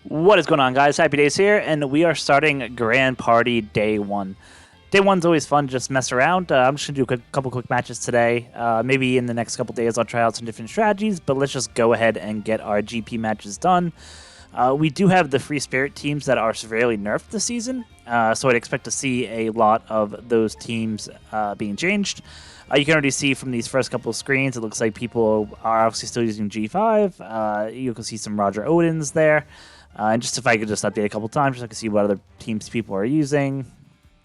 What is going on, guys? HappiDaze here, and we are starting Grand Party Day 1. Day 1's always fun to just mess around. I'm just going to do a couple quick matches today. Maybe in the next couple days I'll try out some different strategies, but let's just go ahead and get our GP matches done. We do have the Free Spirit teams that are severely nerfed this season, so I'd expect to see a lot of those teams being changed. You can already see from these first couple of screens, it looks like people are obviously still using G5. You can see some Roger Odins there. And just if I could just update a couple times, just so I can see what other teams people are using.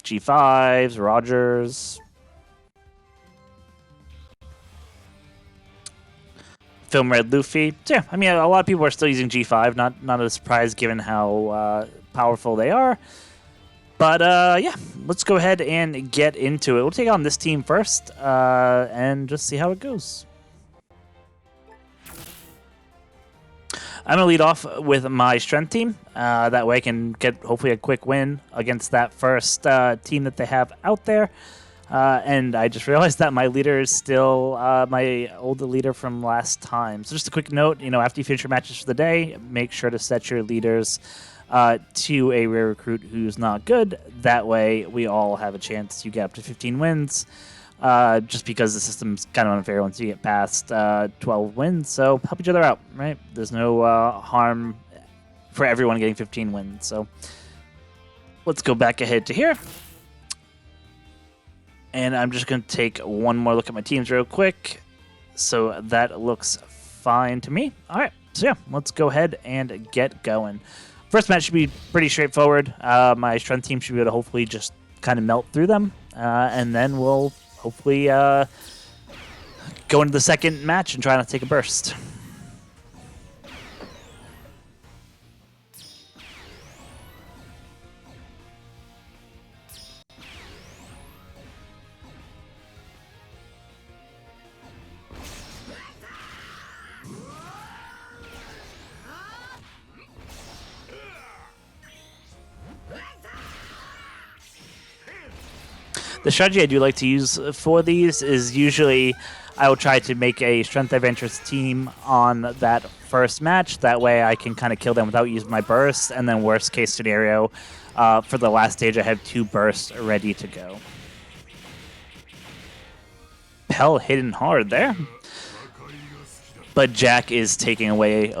G5s, Rogers. Film Red Luffy. So yeah, I mean, a lot of people are still using G5. Not a surprise given how powerful they are. But yeah, let's go ahead and get into it. We'll take on this team first and just see how it goes. I'm going to lead off with my strength team. That way I can get hopefully a quick win against that first team that they have out there. And I just realized that my leader is still my old leader from last time. So just a quick note, after you finish your matches for the day, make sure to set your leaders to a rare recruit who's not good. That way we all have a chance to get up to 15 wins. Just because the system's kind of unfair once you get past 12 wins, so help each other out, right? There's no harm for everyone getting 15 wins, so let's go back ahead to here. And I'm just going to take one more look at my teams real quick. So that looks fine to me. All right, so yeah, let's go ahead and get going. First match should be pretty straightforward. My strength team should be able to hopefully just kind of melt through them, and then we'll hopefully go into the second match and try not to take a burst. The strategy I do like to use for these is usually I will try to make a strength adventurous team on that first match. That way I can kind of kill them without using my burst. And then worst case scenario, for the last stage, I have 2 bursts ready to go. Pell hitting hard there. But Jack is taking away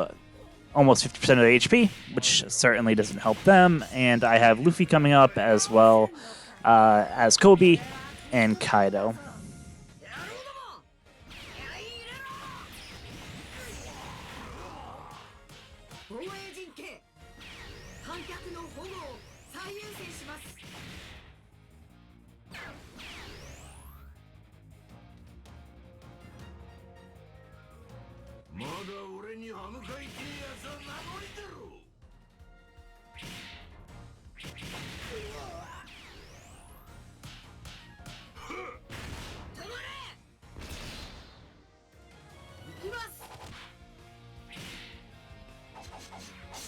almost 50% of the HP, which certainly doesn't help them. And I have Luffy coming up as well. As Kobe and Kaido.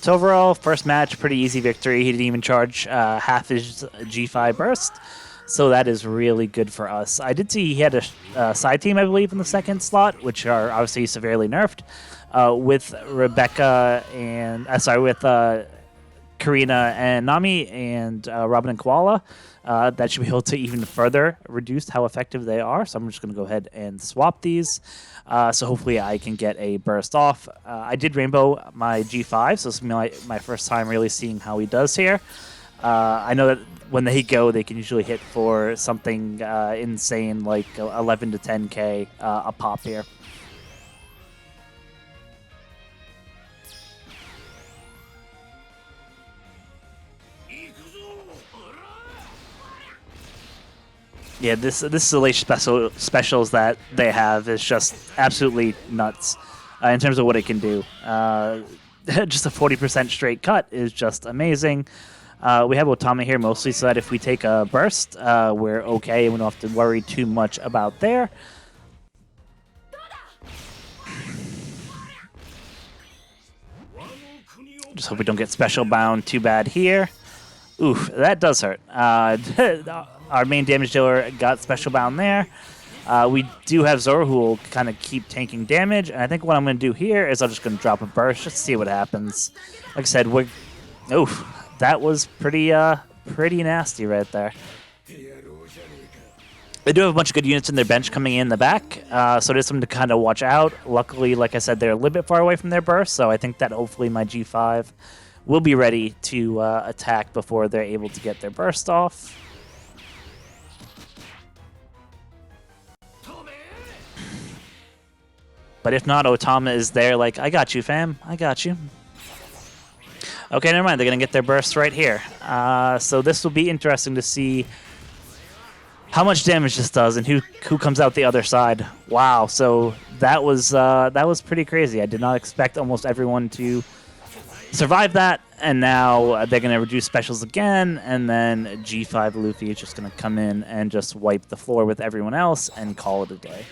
So overall, first match, pretty easy victory. He didn't even charge half his G5 burst, so that is really good for us. I did see he had a side team, I believe, in the second slot, which are obviously severely nerfed, with Rebecca and with Karina and Nami and Robin and Koala. That should be able to even further reduce how effective they are. So I'm just going to go ahead and swap these. So hopefully I can get a burst off. I did rainbow my G5, so this is going to be my first time really seeing how he does here. I know that when they go, they can usually hit for something insane like 11 to 10k a pop here. Yeah, this Elation specials that they have is just absolutely nuts in terms of what it can do. Just a 40% straight cut is just amazing. We have Otama here mostly so that if we take a burst, we're okay and we don't have to worry too much about there. Just hope we don't get special bound too bad here. Oof, that does hurt. Our main damage dealer got special bound there. We do have Zoro who will kind of keep tanking damage, and I think what I'm going to do here is I'm just going to drop a burst just to see what happens. Like I said, we're Oof, that was pretty nasty right there. They do have a bunch of good units in their bench coming in the back, so there's something to kind of watch out. Luckily, like I said, they're a little bit far away from their burst, so I think that hopefully my G5 will be ready to attack before they're able to get their burst off. But if not, Otama is there like, I got you, fam. I got you. Okay, never mind. They're going to get their burst right here. So this will be interesting to see how much damage this does and who comes out the other side. Wow, so that was pretty crazy. I did not expect almost everyone to survive that, and now they're going to reduce specials again, and then G5 Luffy is just going to come in and just wipe the floor with everyone else and call it a day.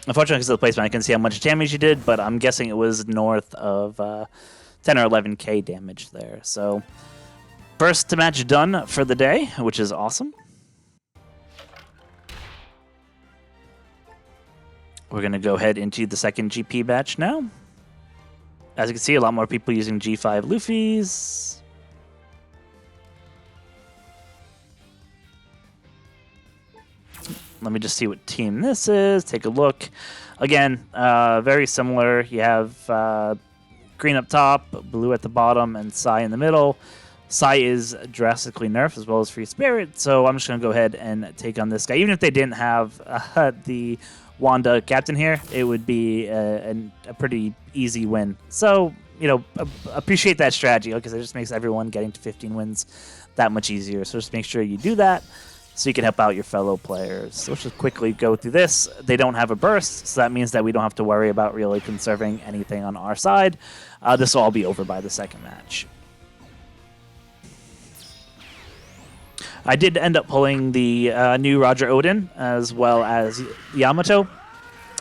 Unfortunately, because of the placement, I can see how much damage you did, but I'm guessing it was north of 10 or 11k damage there. So, first match done for the day, which is awesome. We're going to go ahead into the second GP batch now. As you can see, a lot more people using G5 Luffys. Let me just see what team this is. Take a look. Again, very similar. You have green up top, blue at the bottom, and Sai in the middle. Sai is drastically nerfed as well as Free Spirit, so I'm just going to go ahead and take on this guy. Even if they didn't have the Wanda captain here, it would be a pretty easy win. So, you know, appreciate that strategy because it just makes everyone getting to 15 wins that much easier. So just make sure you do that so you can help out your fellow players. So let's just quickly go through this. They don't have a burst, so that means that we don't have to worry about really conserving anything on our side. This will all be over by the second match. I did end up pulling the new Roger Odin as well as Yamato.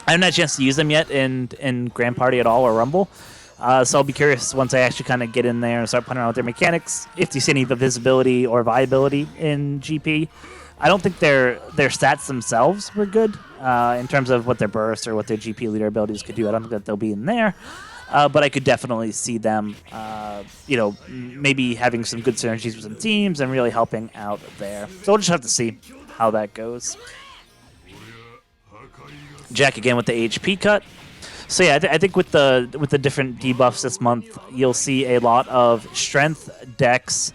I haven't had a chance to use them yet in Grand Party at all or Rumble. So I'll be curious once I actually kind of get in there and start playing around with their mechanics, if you see any of the visibility or viability in GP. I don't think their stats themselves were good in terms of what their burst or what their GP leader abilities could do. I don't think that they'll be in there. But I could definitely see them, you know, maybe having some good synergies with some teams and really helping out there. So we'll just have to see how that goes. Jack again with the HP cut. So yeah, I think with the different debuffs this month, you'll see a lot of strength, dex,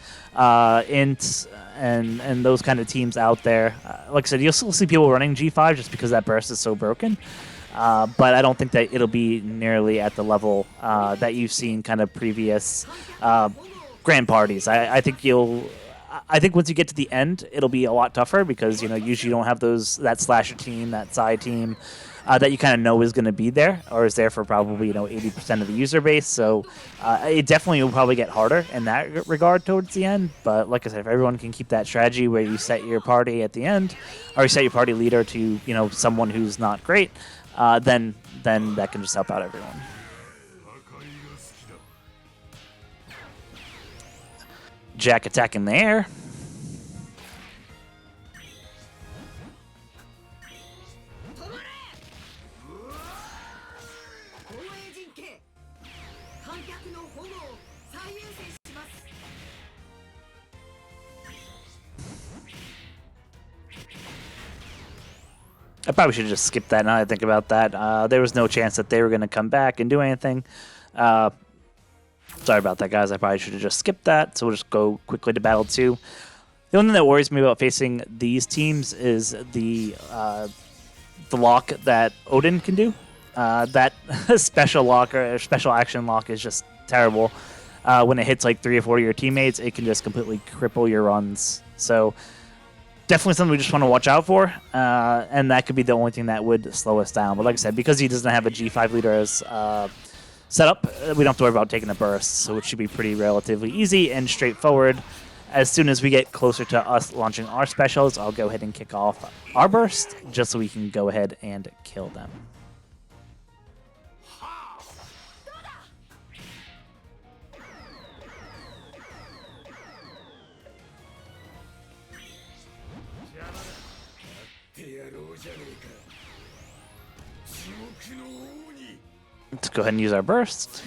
int, and those kind of teams out there. Like I said, you'll still see people running G5 just because that burst is so broken. But I don't think that it'll be nearly at the level that you've seen kind of previous grand parties. I think once you get to the end, it'll be a lot tougher because, you know, usually you don't have that slasher team, that side team that you kind of know is going to be there or is there for probably, you know, 80% of the user base. So it definitely will probably get harder in that regard towards the end. But like I said, if everyone can keep that strategy where you set your party at the end or you set your party leader to, you know, someone who's not great, then that can just help out everyone. Jack attacking the air. I probably should have just skipped that now I think about that. There was no chance that they were going to come back and do anything. Sorry about that, guys. I probably should have just skipped that. So we'll just go quickly to Battle 2. The only thing that worries me about facing these teams is the lock that Odin can do. That special lock or special action lock is just terrible. When it hits like 3 or 4 of your teammates, it can just completely cripple your runs. So definitely something we just want to watch out for, and that could be the only thing that would slow us down. But like I said, because he doesn't have a G5 leader as set up, we don't have to worry about taking a burst, so it should be pretty relatively easy and straightforward. As soon as we get closer to us launching our specials, I'll go ahead and kick off our burst, just so we can go ahead and kill them. Let's go ahead and use our burst.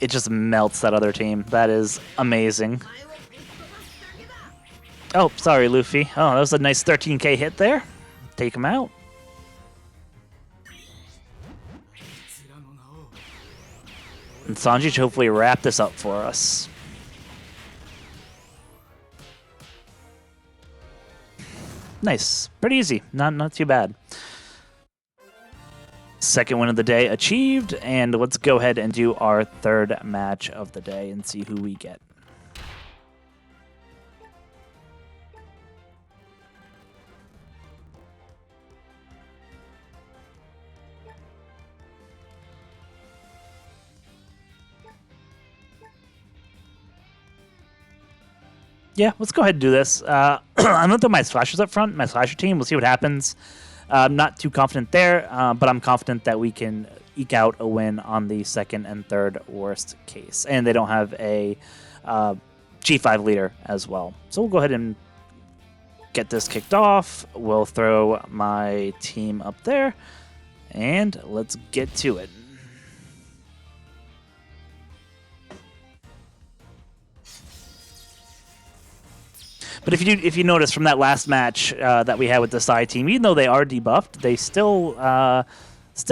It just melts that other team. That is amazing. Oh, sorry, Luffy. Oh, that was a nice 13k hit there. Take him out. And Sanji should hopefully wrap this up for us. Nice. Pretty easy. Not too bad. Second win of the day achieved, and let's go ahead and do our third match of the day and see who we get. Yeah, let's go ahead and do this. I'm going to throw my slashers up front, my slasher team. We'll see what happens. I'm not too confident there, but I'm confident that we can eke out a win on the second and third worst case. And they don't have a G5 leader as well. So we'll go ahead and get this kicked off. We'll throw my team up there, and let's get to it. But if you notice from that last match that we had with the side team, even though they are debuffed, they still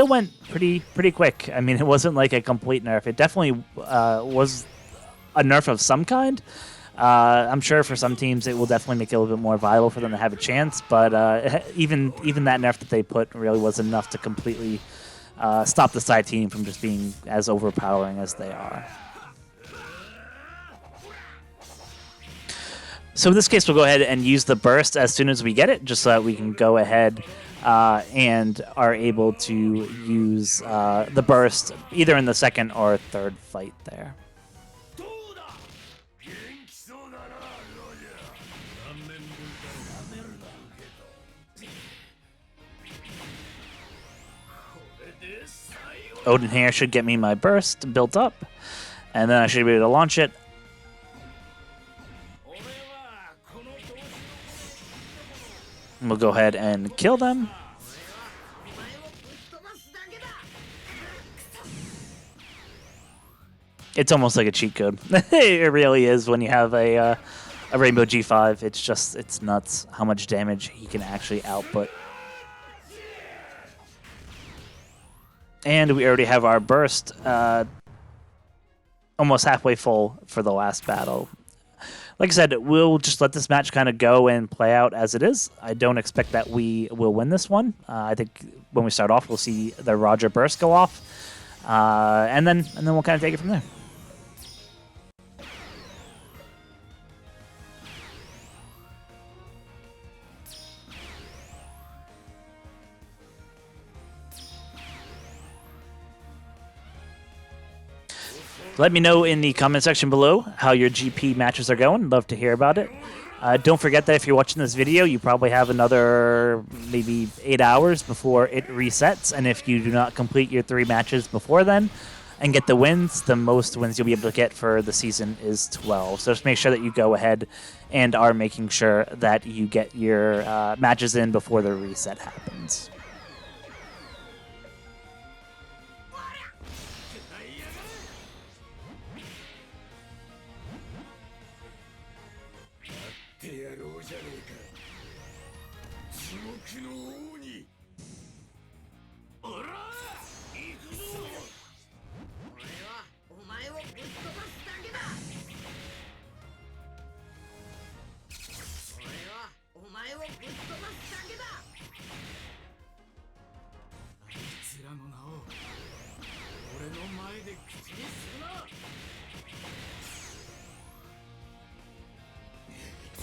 went pretty quick. I mean, it wasn't like a complete nerf. It definitely was a nerf of some kind. I'm sure for some teams it will definitely make it a little bit more viable for them to have a chance. But even that nerf that they put really was enough to completely stop the side team from just being as overpowering as they are. So in this case, we'll go ahead and use the burst as soon as we get it, just so that we can go ahead and are able to use the burst either in the second or third fight there. Odin here should get me my burst built up, and then I should be able to launch it. We'll go ahead and kill them. It's almost like a cheat code. It really is when you have a Rainbow G5. It's nuts how much damage he can actually output. And we already have our burst almost halfway full for the last battle. Like I said, we'll just let this match kind of go and play out as it is. I don't expect that we will win this one. I think when we start off, we'll see the Roger burst go off, and then we'll kind of take it from there. Let me know in the comment section below how your GP matches are going. Love to hear about it. Don't forget that if you're watching this video, you probably have another maybe 8 hours before it resets. And if you do not complete your 3 matches before then and get the wins, the most wins you'll be able to get for the season is 12. So just make sure that you go ahead and are making sure that you get your matches in before the reset happens.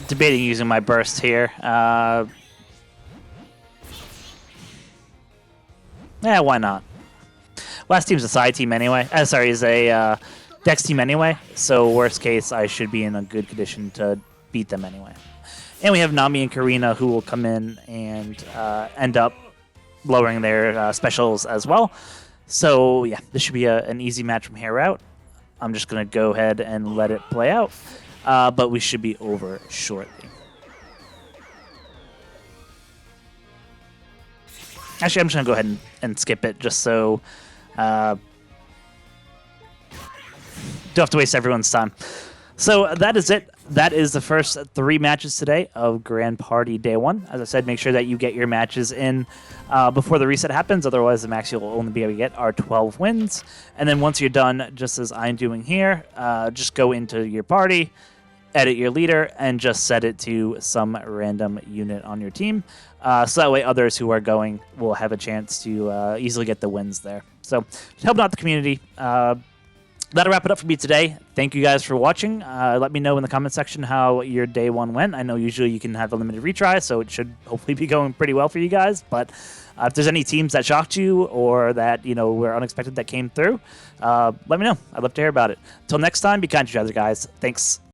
Debating using my burst here. Yeah, why not? Last team's a side team anyway. Sorry, is a Dex team anyway. So worst case, I should be in a good condition to beat them anyway. And we have Nami and Karina who will come in and end up lowering their specials as well. So yeah, this should be an easy match from here out. I'm just going to go ahead and let it play out. But we should be over shortly. Actually, I'm just going to go ahead and skip it just so don't have to waste everyone's time. So that is it. That is the first 3 matches today of Grand Party Day 1. As I said, make sure that you get your matches in before the reset happens. Otherwise, the max you'll only be able to get are 12 wins. And then once you're done, just as I'm doing here, just go into your party, edit your leader, and just set it to some random unit on your team. So that way others who are going will have a chance to easily get the wins there. So just helping out the community. That'll wrap it up for me today. Thank you guys for watching. Let me know in the comment section how your day 1 went. I know usually you can have a limited retry, so it should hopefully be going pretty well for you guys. But if there's any teams that shocked you or that were unexpected that came through, let me know. I'd love to hear about it. Until next time, be kind to each other, guys. Thanks.